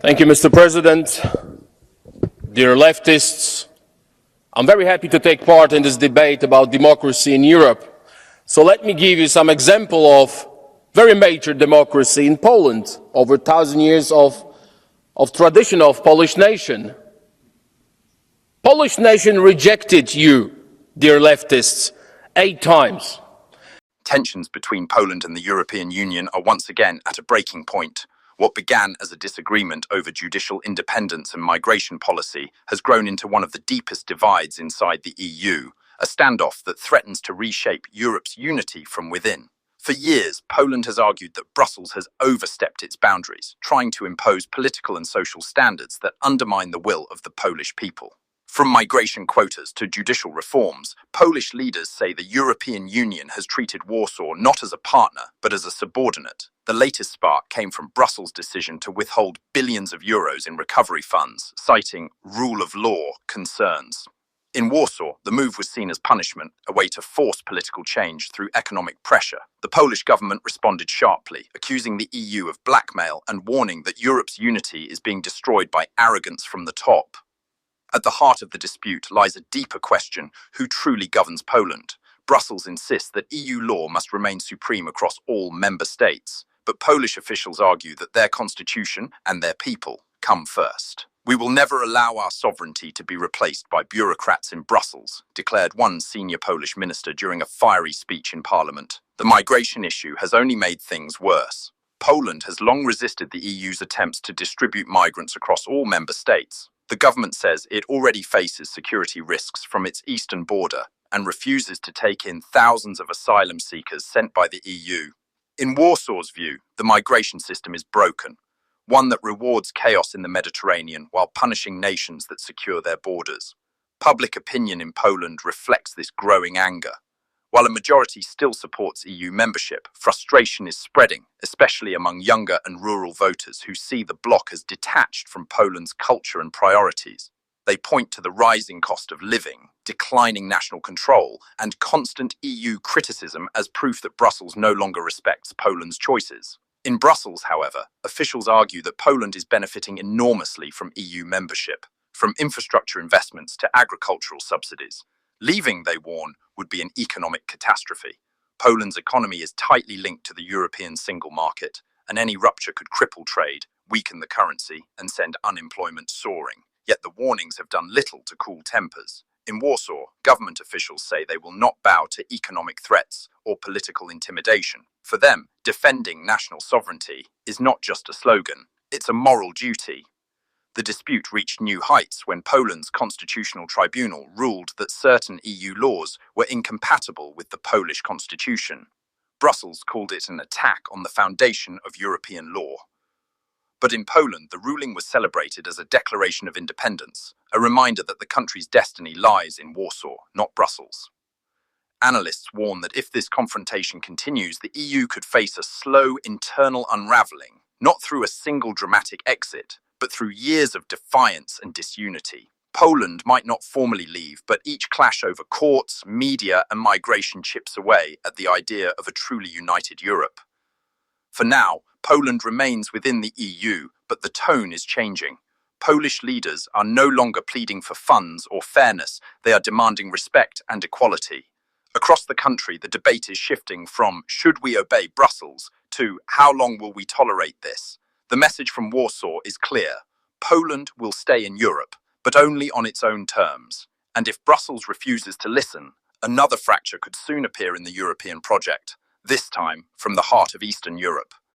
Thank you, Mr. President. Dear leftists, I'm very happy to take part in this debate about democracy in Europe. So let me give you some example of very major democracy in Poland, over 1,000 years of tradition of Polish nation. Polish nation rejected you, dear leftists, 8 times. Tensions between Poland and the European Union are once again at a breaking point. What began as a disagreement over judicial independence and migration policy has grown into one of the deepest divides inside the EU, a standoff that threatens to reshape Europe's unity from within. For years, Poland has argued that Brussels has overstepped its boundaries, trying to impose political and social standards that undermine the will of the Polish people. From migration quotas to judicial reforms, Polish leaders say the European Union has treated Warsaw not as a partner, but as a subordinate. The latest spark came from Brussels' decision to withhold billions of euros in recovery funds, citing rule of law concerns. In Warsaw, the move was seen as punishment, a way to force political change through economic pressure. The Polish government responded sharply, accusing the EU of blackmail and warning that Europe's unity is being destroyed by arrogance from the top. At the heart of the dispute lies a deeper question: who truly governs Poland? Brussels insists that EU law must remain supreme across all member states, but Polish officials argue that their constitution and their people come first. "We will never allow our sovereignty to be replaced by bureaucrats in Brussels," declared one senior Polish minister during a fiery speech in Parliament. The migration issue has only made things worse. Poland has long resisted the EU's attempts to distribute migrants across all member states. The government says it already faces security risks from its eastern border and refuses to take in thousands of asylum seekers sent by the EU. In Warsaw's view, the migration system is broken, one that rewards chaos in the Mediterranean while punishing nations that secure their borders. Public opinion in Poland reflects this growing anger. While a majority still supports EU membership, frustration is spreading, especially among younger and rural voters who see the bloc as detached from Poland's culture and priorities. They point to the rising cost of living, declining national control, and constant EU criticism as proof that Brussels no longer respects Poland's choices. In Brussels, however, officials argue that Poland is benefiting enormously from EU membership, from infrastructure investments to agricultural subsidies. Leaving, they warn, would be an economic catastrophe. Poland's economy is tightly linked to the European single market, and any rupture could cripple trade, weaken the currency, and send unemployment soaring. Yet the warnings have done little to cool tempers. In Warsaw, government officials say they will not bow to economic threats or political intimidation. For them, defending national sovereignty is not just a slogan, it's a moral duty. The dispute reached new heights when Poland's constitutional tribunal ruled that certain EU laws were incompatible with the Polish constitution. Brussels called it an attack on the foundation of European law. But in Poland, the ruling was celebrated as a declaration of independence, a reminder that the country's destiny lies in Warsaw, not Brussels. Analysts warn that if this confrontation continues, the EU could face a slow internal unraveling, not through a single dramatic exit, but through years of defiance and disunity. Poland might not formally leave, but each clash over courts, media, and migration chips away at the idea of a truly united Europe. For now, Poland remains within the EU, but the tone is changing. Polish leaders are no longer pleading for funds or fairness, they are demanding respect and equality. Across the country, the debate is shifting from "should we obey Brussels" to "how long will we tolerate this?" The message from Warsaw is clear. Poland will stay in Europe, but only on its own terms. And if Brussels refuses to listen, another fracture could soon appear in the European project, this time from the heart of Eastern Europe.